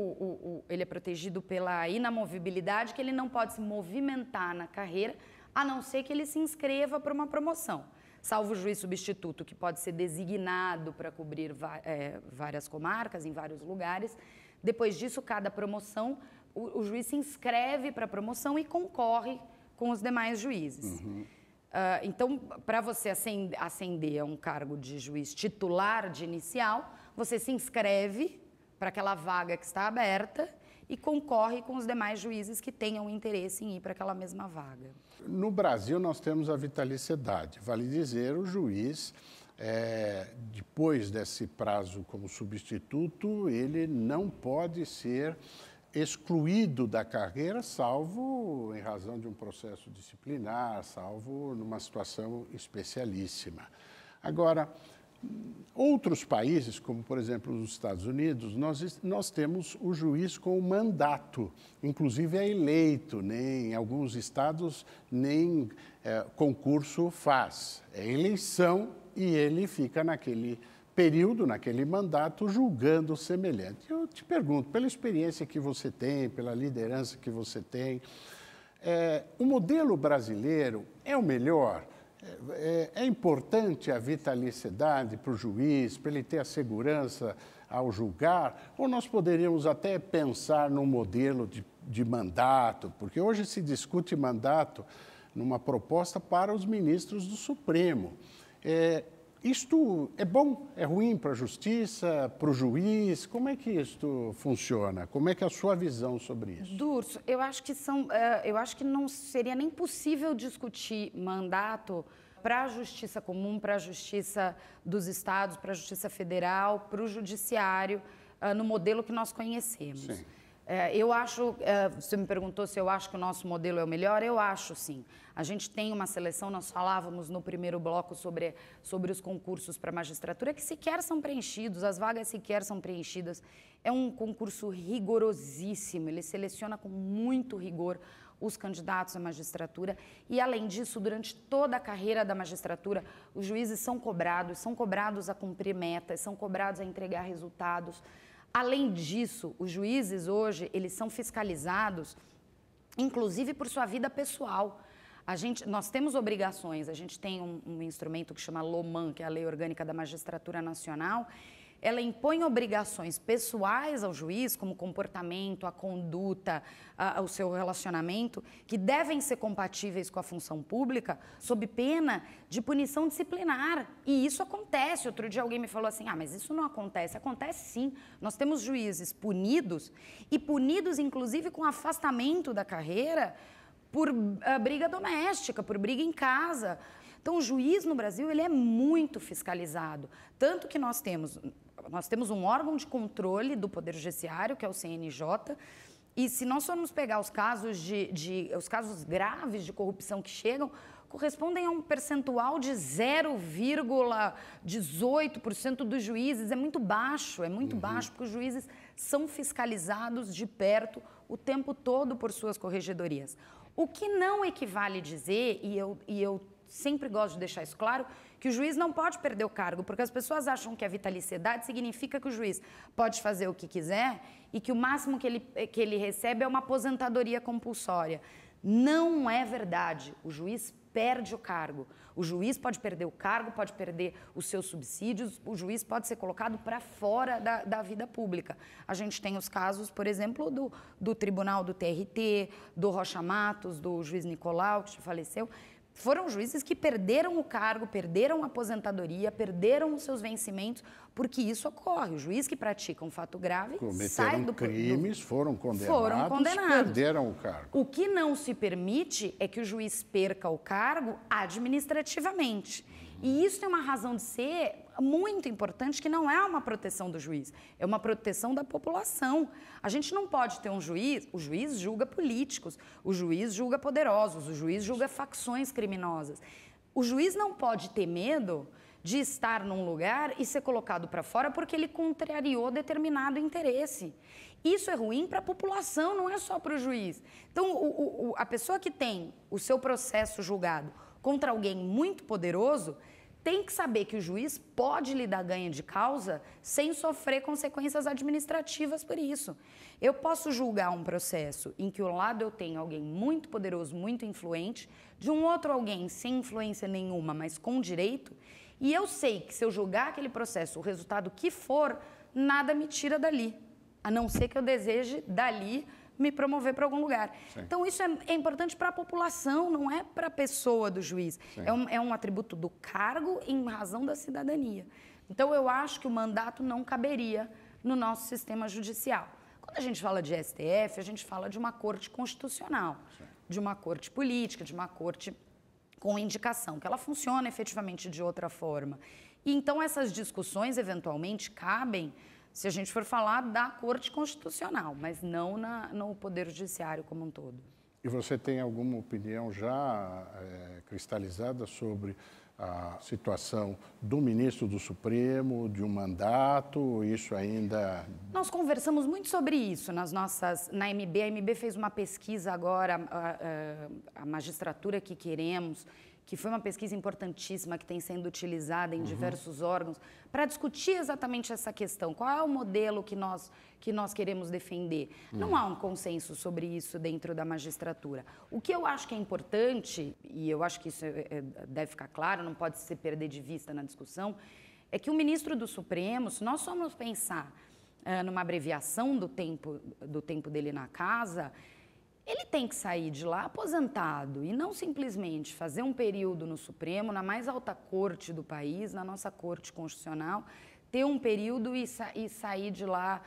ele é protegido pela inamovibilidade, que ele não pode se movimentar na carreira, a não ser que ele se inscreva para uma promoção. Salvo o juiz substituto, que pode ser designado para cobrir várias comarcas, em vários lugares. Depois disso, cada promoção, o juiz se inscreve para a promoção e concorre com os demais juízes. Uhum. Então, para você ascender a um cargo de juiz titular de inicial, você se inscreve para aquela vaga que está aberta e concorre com os demais juízes que tenham interesse em ir para aquela mesma vaga. No Brasil, nós temos a vitaliciedade. Vale dizer, o juiz, depois desse prazo como substituto, ele não pode ser excluído da carreira, salvo em razão de um processo disciplinar, salvo numa situação especialíssima. Agora, outros países, como por exemplo os Estados Unidos, nós temos o juiz com mandato, inclusive é eleito, em alguns estados nem concurso faz, é eleição e ele fica naquele período, naquele mandato, julgando o semelhante. Eu te pergunto, pela experiência que você tem, pela liderança que você tem, o modelo brasileiro é o melhor? É importante a vitaliciedade para o juiz, para ele ter a segurança ao julgar? Ou nós poderíamos até pensar num modelo de mandato? Porque hoje se discute mandato numa proposta para os ministros do Supremo. Isto é bom, é ruim para a justiça, para o juiz? Como é que isto funciona? Como é que é a sua visão sobre isso? Durso, eu acho que não seria nem possível discutir mandato para a justiça comum, para a justiça dos estados, para a justiça federal, para o judiciário, no modelo que nós conhecemos. Sim. Eu acho, você me perguntou se eu acho que o nosso modelo é o melhor, eu acho sim. A gente tem uma seleção, nós falávamos no primeiro bloco sobre os concursos para a magistratura, que sequer são preenchidos, as vagas sequer são preenchidas. É um concurso rigorosíssimo, ele seleciona com muito rigor os candidatos à magistratura e, além disso, durante toda a carreira da magistratura, os juízes são cobrados a cumprir metas, são cobrados a entregar resultados. Além disso, os juízes hoje, eles são fiscalizados, inclusive por sua vida pessoal. Nós temos obrigações, a gente tem um instrumento que chama LOMAN, que é a Lei Orgânica da Magistratura Nacional. Ela impõe obrigações pessoais ao juiz, como comportamento, a conduta, o seu relacionamento, que devem ser compatíveis com a função pública, sob pena de punição disciplinar. E isso acontece. Outro dia alguém me falou assim, mas isso não acontece. Acontece sim. Nós temos juízes punidos, e punidos inclusive com afastamento da carreira por briga doméstica, por briga em casa. Então, o juiz no Brasil, ele é muito fiscalizado. Tanto que nós temos um órgão de controle do Poder Judiciário, que é o CNJ, e se nós formos pegar os casos os casos graves de corrupção que chegam, correspondem a um percentual de 0,18% dos juízes. É muito baixo, baixo, porque os juízes são fiscalizados de perto o tempo todo por suas corregedorias. O que não equivale dizer, e eu sempre gosto de deixar isso claro, que o juiz não pode perder o cargo, porque as pessoas acham que a vitaliciedade significa que o juiz pode fazer o que quiser e que o máximo que ele recebe é uma aposentadoria compulsória. Não é verdade. O juiz perde o cargo. O juiz pode perder o cargo, pode perder os seus subsídios, o juiz pode ser colocado para fora da vida pública. A gente tem os casos, por exemplo, do tribunal do TRT, do Rocha Matos, do juiz Nicolau, que faleceu. Foram juízes que perderam o cargo, perderam a aposentadoria, perderam os seus vencimentos, porque isso ocorre. O juiz que pratica um fato grave sai do crimes, foram condenados, perderam o cargo. O que não se permite é que o juiz perca o cargo administrativamente. E isso tem uma razão de ser muito importante, que não é uma proteção do juiz, é uma proteção da população. A gente não pode ter um juiz, o juiz julga políticos, o juiz julga poderosos, o juiz julga facções criminosas. O juiz não pode ter medo de estar num lugar e ser colocado para fora porque ele contrariou determinado interesse. Isso é ruim para a população, não é só para o juiz. Então, a pessoa que tem o seu processo julgado contra alguém muito poderoso tem que saber que o juiz pode lhe dar ganho de causa sem sofrer consequências administrativas por isso. Eu posso julgar um processo em que ao lado eu tenho alguém muito poderoso, muito influente, de um outro alguém sem influência nenhuma, mas com direito, e eu sei que se eu julgar aquele processo, o resultado que for, nada me tira dali, a não ser que eu deseje dali me promover para algum lugar. Sim. Então, isso é importante para a população, não é para a pessoa do juiz. É um atributo do cargo em razão da cidadania. Então, eu acho que o mandato não caberia no nosso sistema judicial. Quando a gente fala de STF, a gente fala de uma corte constitucional, de uma corte política, de uma corte com indicação, que ela funciona efetivamente de outra forma. E, então, essas discussões, eventualmente, cabem se a gente for falar da Corte Constitucional, mas não no Poder Judiciário como um todo. E você tem alguma opinião já cristalizada sobre a situação do ministro do Supremo, de um mandato, isso ainda... Nós conversamos muito sobre isso na MB. A MB fez uma pesquisa agora, a magistratura que queremos, que foi uma pesquisa importantíssima que tem sendo utilizada em diversos órgãos, para discutir exatamente essa questão. Qual é o modelo que nós queremos defender? Não há um consenso sobre isso dentro da magistratura. O que eu acho que é importante, e eu acho que isso deve ficar claro, não pode se perder de vista na discussão, é que o ministro do Supremo, se nós formos pensar numa abreviação do tempo dele na casa, ele tem que sair de lá aposentado e não simplesmente fazer um período no Supremo, na mais alta corte do país, na nossa Corte Constitucional, ter um período e sair de lá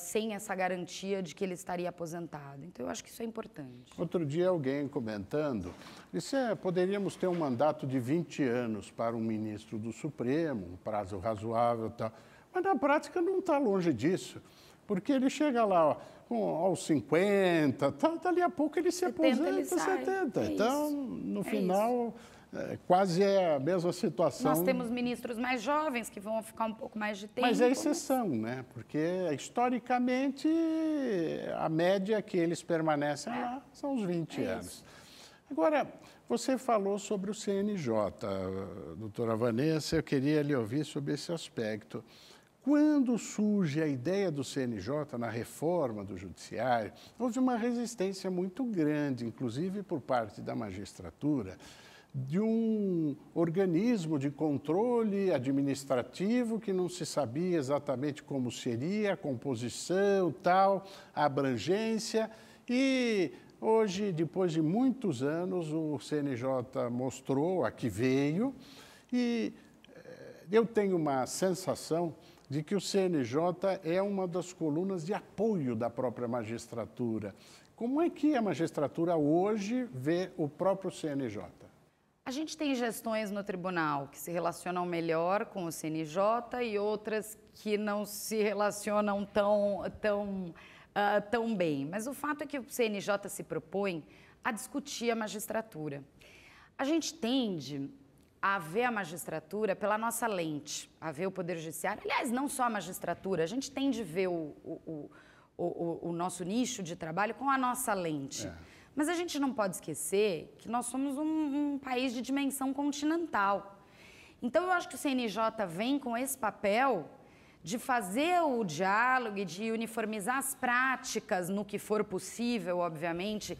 sem essa garantia de que ele estaria aposentado. Então, eu acho que isso é importante. Outro dia, alguém comentando, disse, poderíamos ter um mandato de 20 anos para um ministro do Supremo, um prazo razoável e tal, mas na prática não está longe disso, porque ele chega lá aos 50, dali a pouco ele se aposenta, 70. Então, no final, quase é a mesma situação. Nós temos ministros mais jovens que vão ficar um pouco mais de tempo. Mas é exceção, né? Porque, historicamente, a média que eles permanecem lá são os 20 anos. Agora, você falou sobre o CNJ, doutora Vanessa, eu queria lhe ouvir sobre esse aspecto. Quando surge a ideia do CNJ na reforma do judiciário, houve uma resistência muito grande, inclusive por parte da magistratura, de um organismo de controle administrativo que não se sabia exatamente como seria, a composição, tal, a abrangência. E hoje, depois de muitos anos, o CNJ mostrou a que veio e eu tenho uma sensação de que o CNJ é uma das colunas de apoio da própria magistratura. Como é que a magistratura hoje vê o próprio CNJ? A gente tem gestões no tribunal que se relacionam melhor com o CNJ e outras que não se relacionam tão bem. Mas o fato é que o CNJ se propõe a discutir a magistratura. A gente tende a ver a magistratura pela nossa lente, a ver o Poder Judiciário. Aliás, não só a magistratura, a gente tende a ver o nosso nicho de trabalho com a nossa lente. Mas a gente não pode esquecer que nós somos um país de dimensão continental. Então, eu acho que o CNJ vem com esse papel de fazer o diálogo e de uniformizar as práticas no que for possível, obviamente,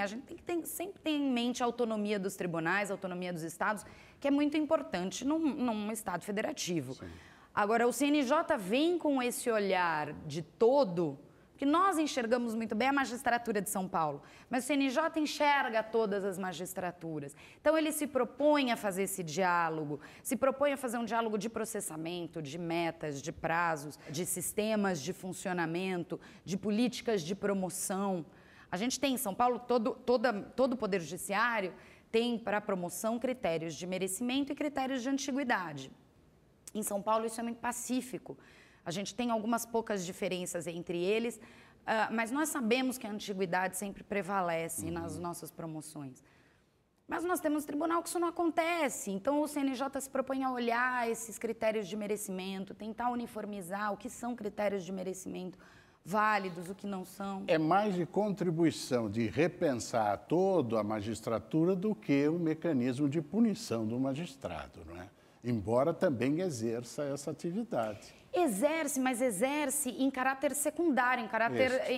a gente tem que sempre ter em mente a autonomia dos tribunais, a autonomia dos estados, que é muito importante num estado federativo. Sim. Agora, o CNJ vem com esse olhar de todo, que nós enxergamos muito bem a magistratura de São Paulo, mas o CNJ enxerga todas as magistraturas. Então, ele se propõe a fazer esse diálogo, se propõe a fazer um diálogo de processamento, de metas, de prazos, de sistemas de funcionamento, de políticas de promoção. A gente tem em São Paulo, todo o Poder Judiciário tem para promoção critérios de merecimento e critérios de antiguidade. Em São Paulo, isso é muito pacífico. A gente tem algumas poucas diferenças entre eles, mas nós sabemos que a antiguidade sempre prevalece nas nossas promoções. Mas nós temos um tribunal que isso não acontece. Então, o CNJ se propõe a olhar esses critérios de merecimento, tentar uniformizar o que são critérios de merecimento válidos, o que não são. É mais de contribuição, de repensar toda a magistratura do que o mecanismo de punição do magistrado, não é? Embora também exerça essa atividade. Exerce, mas exerce em caráter secundário,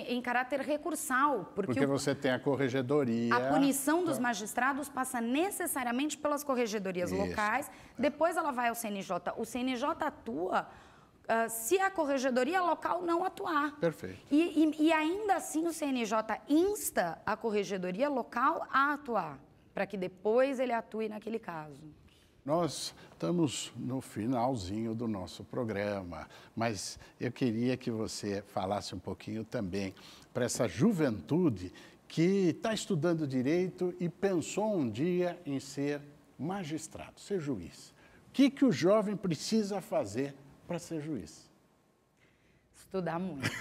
em caráter recursal. Porque você tem a corregedoria. A punição dos magistrados passa necessariamente pelas corregedorias locais, depois ela vai ao CNJ. O CNJ atua se a corregedoria local não atuar. Perfeito. E ainda assim o CNJ insta a corregedoria local a atuar, para que depois ele atue naquele caso. Nós estamos no finalzinho do nosso programa, mas eu queria que você falasse um pouquinho também para essa juventude que está estudando direito e pensou um dia em ser magistrado, ser juiz. O que o jovem precisa fazer para ser juiz? Estudar muito.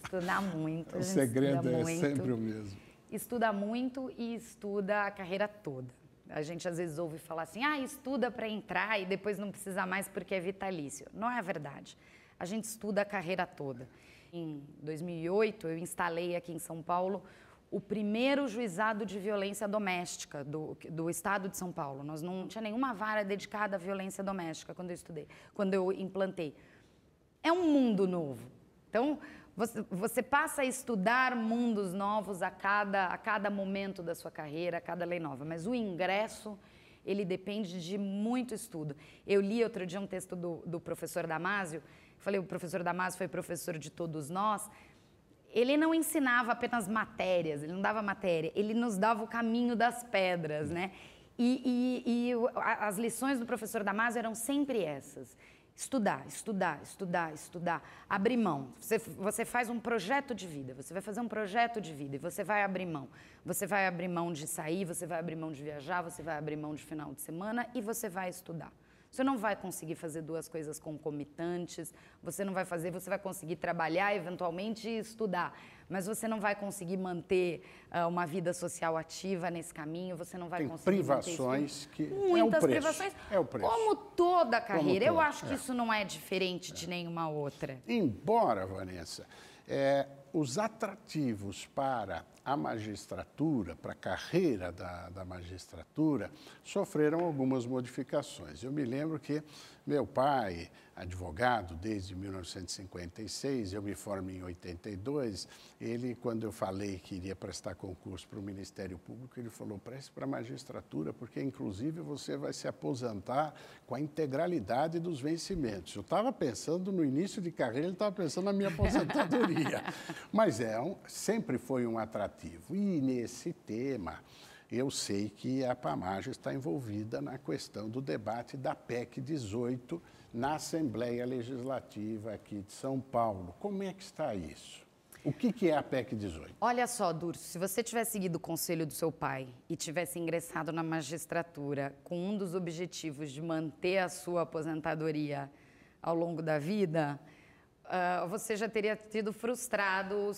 Estudar muito. O segredo é sempre o mesmo. Estuda muito e estuda a carreira toda. A gente às vezes ouve falar assim, estuda para entrar e depois não precisa mais porque é vitalício. Não é verdade. A gente estuda a carreira toda. Em 2008, eu instalei aqui em São Paulo o primeiro juizado de violência doméstica do estado de São Paulo. Nós não tinha nenhuma vara dedicada à violência doméstica quando eu implantei. É um mundo novo. Então, você passa a estudar mundos novos a cada momento da sua carreira, a cada lei nova. Mas o ingresso, ele depende de muito estudo. Eu li outro dia um texto do professor Damásio. Falei, o professor Damásio foi professor de todos nós. Ele não ensinava apenas matérias, ele não dava matéria. Ele nos dava o caminho das pedras, né? E as lições do professor Damásio eram sempre essas. Estudar, estudar, estudar, estudar, abrir mão. Você faz um projeto de vida, você vai fazer um projeto de vida e você vai abrir mão. Você vai abrir mão de sair, você vai abrir mão de viajar, você vai abrir mão de final de semana e você vai estudar. Você não vai conseguir fazer duas coisas concomitantes, você vai conseguir trabalhar eventualmente e estudar, mas você não vai conseguir manter uma vida social ativa nesse caminho, você não vai conseguir privações que muitas privações, é o preço. Como toda a carreira. Eu acho que isso não é diferente de nenhuma outra. Embora, Vanessa, os atrativos para a magistratura, para a carreira da magistratura, sofreram algumas modificações. Eu me lembro que meu pai, advogado desde 1956, eu me formei em 82, ele, quando eu falei que iria prestar concurso para o Ministério Público, ele falou, preste para a magistratura, porque, inclusive, você vai se aposentar com a integralidade dos vencimentos. Eu estava pensando, no início de carreira, ele estava pensando na minha aposentadoria. Mas sempre foi um atrativo. E nesse tema, eu sei que a PAMAG está envolvida na questão do debate da PEC 18 na Assembleia Legislativa aqui de São Paulo. Como é que está isso? O que é a PEC 18? Olha só, Durso, se você tivesse seguido o conselho do seu pai e tivesse ingressado na magistratura com um dos objetivos de manter a sua aposentadoria ao longo da vida, você já teria tido frustrado o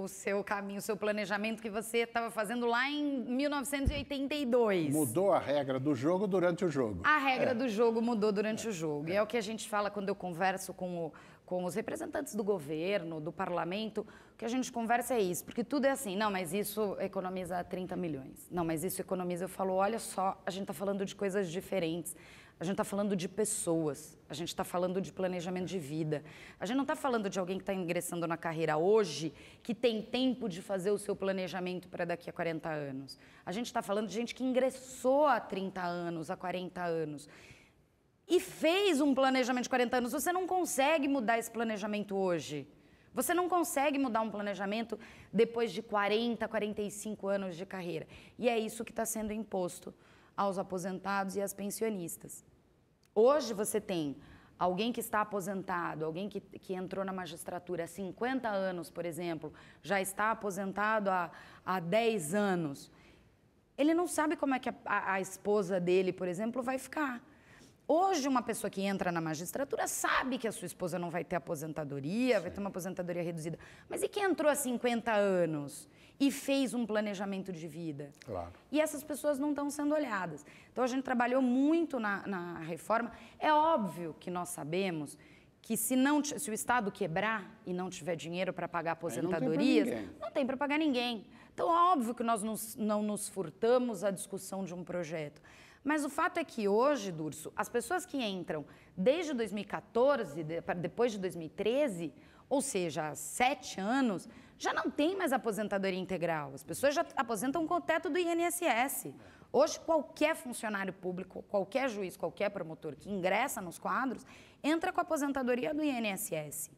seu caminho, o seu planejamento que você estava fazendo lá em 1982. Mudou a regra do jogo durante o jogo. A regra do jogo mudou durante o jogo. E é o que a gente fala quando eu converso com os representantes do governo, do parlamento, o que a gente conversa é isso, porque tudo é assim, não, mas isso economiza 30 milhões, não, mas isso economiza, eu falo, olha só, a gente está falando de coisas diferentes. A gente está falando de pessoas, a gente está falando de planejamento de vida. A gente não está falando de alguém que está ingressando na carreira hoje, que tem tempo de fazer o seu planejamento para daqui a 40 anos. A gente está falando de gente que ingressou há 30 anos, há 40 anos, e fez um planejamento de 40 anos. Você não consegue mudar esse planejamento hoje. Você não consegue mudar um planejamento depois de 40, 45 anos de carreira. E é isso que está sendo imposto aos aposentados e às pensionistas. Hoje você tem alguém que está aposentado, alguém que entrou na magistratura há 50 anos, por exemplo, já está aposentado há 10 anos. Ele não sabe como é que a esposa dele, por exemplo, vai ficar. Hoje, uma pessoa que entra na magistratura sabe que a sua esposa não vai ter aposentadoria, Sim. vai ter uma aposentadoria reduzida. Mas e quem entrou há 50 anos e fez um planejamento de vida? Claro. E essas pessoas não estão sendo olhadas. Então, a gente trabalhou muito na reforma. É óbvio que nós sabemos que se o Estado quebrar e não tiver dinheiro para pagar aposentadorias, não tem para pagar ninguém. Então, é óbvio que nós não nos furtamos à discussão de um projeto. Mas o fato é que hoje, Durso, as pessoas que entram desde 2014, depois de 2013, ou seja, há 7 anos, já não tem mais aposentadoria integral. As pessoas já aposentam com o teto do INSS. Hoje, qualquer funcionário público, qualquer juiz, qualquer promotor que ingressa nos quadros, entra com a aposentadoria do INSS.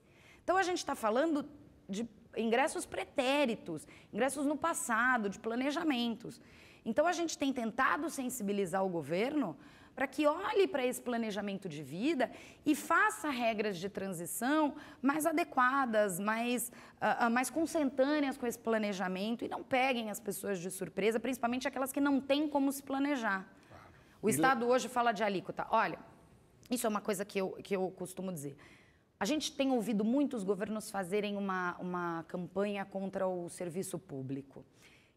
Então, a gente está falando de ingressos pretéritos, ingressos no passado, de planejamentos. Então, a gente tem tentado sensibilizar o governo para que olhe para esse planejamento de vida e faça regras de transição mais adequadas, mais consentâneas com esse planejamento e não peguem as pessoas de surpresa, principalmente aquelas que não têm como se planejar. Claro. O Estado hoje fala de alíquota. Olha, isso é uma coisa que eu costumo dizer. A gente tem ouvido muitos governos fazerem uma campanha contra o serviço público,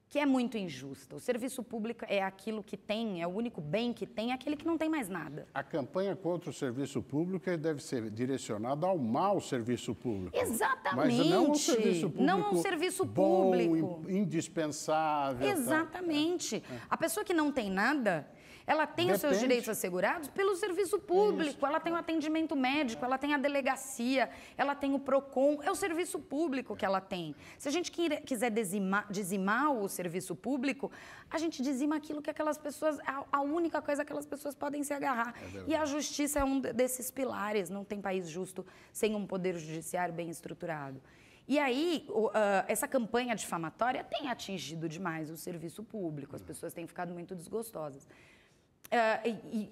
que é muito injusta. O serviço público é aquilo que tem, é o único bem que tem, é aquele que não tem mais nada. A campanha contra o serviço público deve ser direcionada ao mau serviço público. Exatamente. Mas não ao serviço público, não ao serviço público. Bom, indispensável. Exatamente. A pessoa que não tem nada, ela tem os seus direitos assegurados pelo serviço público, ela tem o atendimento médico, ela tem a delegacia, ela tem o PROCON, é o serviço público que ela tem. Se a gente quiser dizimar o serviço público, a gente dizima aquilo que aquelas pessoas, a única coisa que aquelas pessoas podem se agarrar. E a justiça é um desses pilares, não tem país justo sem um poder judiciário bem estruturado. E aí, essa campanha difamatória tem atingido demais o serviço público, as pessoas têm ficado muito desgostosas.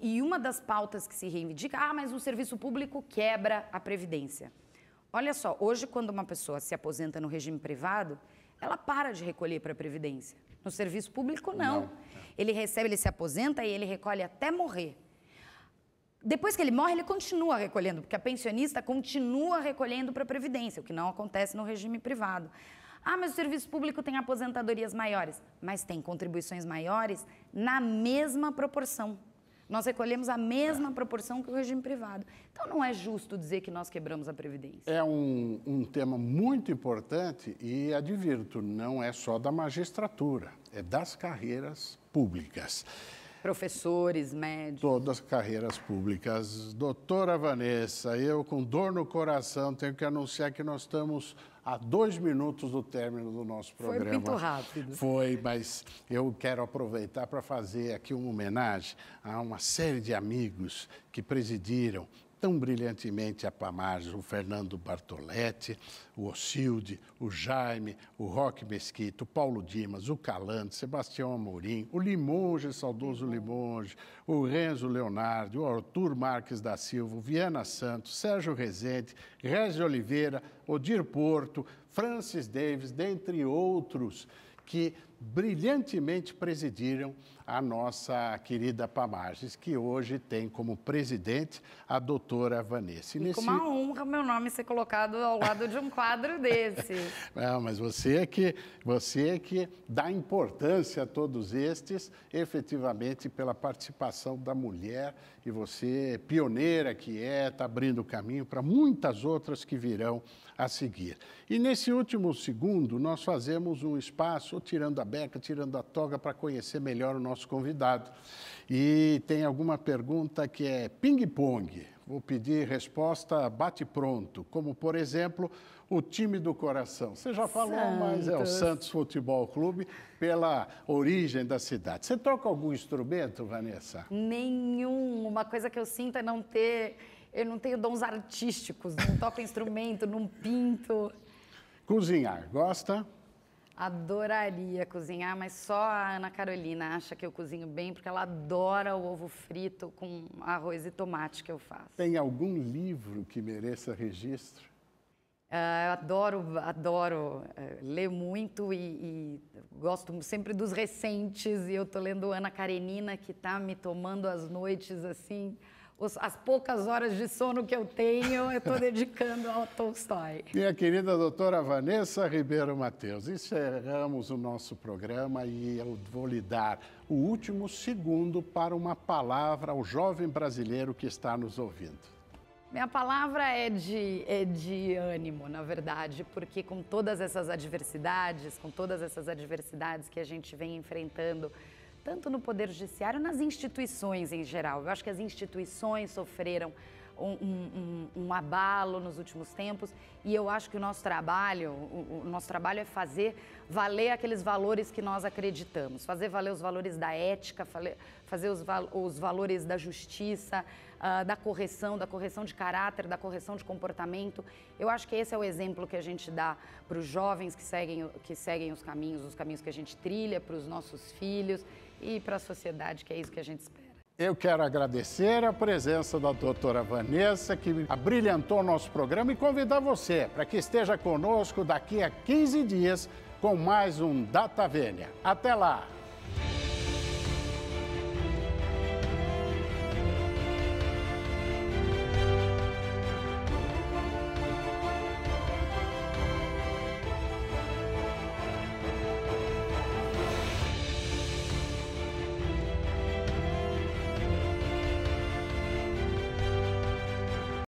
E uma das pautas que se reivindica, mas o serviço público quebra a Previdência. Olha só, hoje quando uma pessoa se aposenta no regime privado, ela para de recolher para a Previdência. No serviço público, não. Ele se aposenta e ele recolhe até morrer. Depois que ele morre, ele continua recolhendo, porque a pensionista continua recolhendo para a Previdência, o que não acontece no regime privado. Mas o serviço público tem aposentadorias maiores, mas tem contribuições maiores na mesma proporção. Nós recolhemos a mesma proporção que o regime privado. Então, não é justo dizer que nós quebramos a Previdência. É um tema muito importante e, advirto, não é só da magistratura, é das carreiras públicas. Professores, médicos. Todas as carreiras públicas. Doutora Vanessa, eu com dor no coração tenho que anunciar que nós estamos a 2 minutos do término do nosso programa. Foi muito rápido. Foi, mas eu quero aproveitar para fazer aqui uma homenagem a uma série de amigos que presidiram tão brilhantemente a Pamages, o Fernando Bartoletti, o Ocilde, o Jaime, o Roque Mesquita, o Paulo Dimas, o Calante, Sebastião Amorim, o Limonge, saudoso Limonge, o Renzo Leonardo, o Arthur Marques da Silva, o Viana Santos, Sérgio Rezende, Régio Oliveira, Odir Porto, Francis Davis, dentre outros, que brilhantemente presidiram a nossa querida Pamages, que hoje tem como presidente a doutora Vanessa. E com uma honra meu nome ser colocado ao lado de um quadro desse. Não, mas você é que dá importância a todos estes, efetivamente, pela participação da mulher, e você, pioneira que está abrindo o caminho para muitas outras que virão a seguir. E nesse último segundo, nós fazemos um espaço, tirando a Beca, tirando a toga para conhecer melhor o nosso convidado. E tem alguma pergunta que é ping-pong. Vou pedir resposta bate-pronto, como, por exemplo, o time do coração. Você já falou, mas é o Santos Futebol Clube, pela origem da cidade. Você toca algum instrumento, Vanessa? Nenhum. Uma coisa que eu sinto é não ter... Eu não tenho dons artísticos, não toco instrumento, não pinto. Cozinhar, gosta? Adoraria cozinhar, mas só a Ana Carolina acha que eu cozinho bem, porque ela adora o ovo frito com arroz e tomate que eu faço. Tem algum livro que mereça registro? Eu adoro ler muito e gosto sempre dos recentes. E eu estou lendo Ana Karenina, que está me tomando as noites assim... As poucas horas de sono que eu tenho, eu estou dedicando ao Tolstói. Minha querida doutora Vanessa Ribeiro Mateus, encerramos o nosso programa e eu vou lhe dar o último segundo para uma palavra ao jovem brasileiro que está nos ouvindo. Minha palavra é de ânimo, na verdade, porque com todas essas adversidades, que a gente vem enfrentando, tanto no Poder Judiciário, nas instituições em geral. Eu acho que as instituições sofreram um abalo nos últimos tempos e eu acho que o nosso trabalho é fazer valer aqueles valores que nós acreditamos, fazer valer os valores da ética, fazer os valores da justiça, da correção de caráter, da correção de comportamento. Eu acho que esse é o exemplo que a gente dá para os jovens que seguem os caminhos que a gente trilha, para os nossos filhos e para a sociedade, que é isso que a gente espera. Eu quero agradecer a presença da doutora Vanessa, que abrilhantou o nosso programa, e convidar você para que esteja conosco daqui a 15 dias com mais um Data Vênia. Até lá!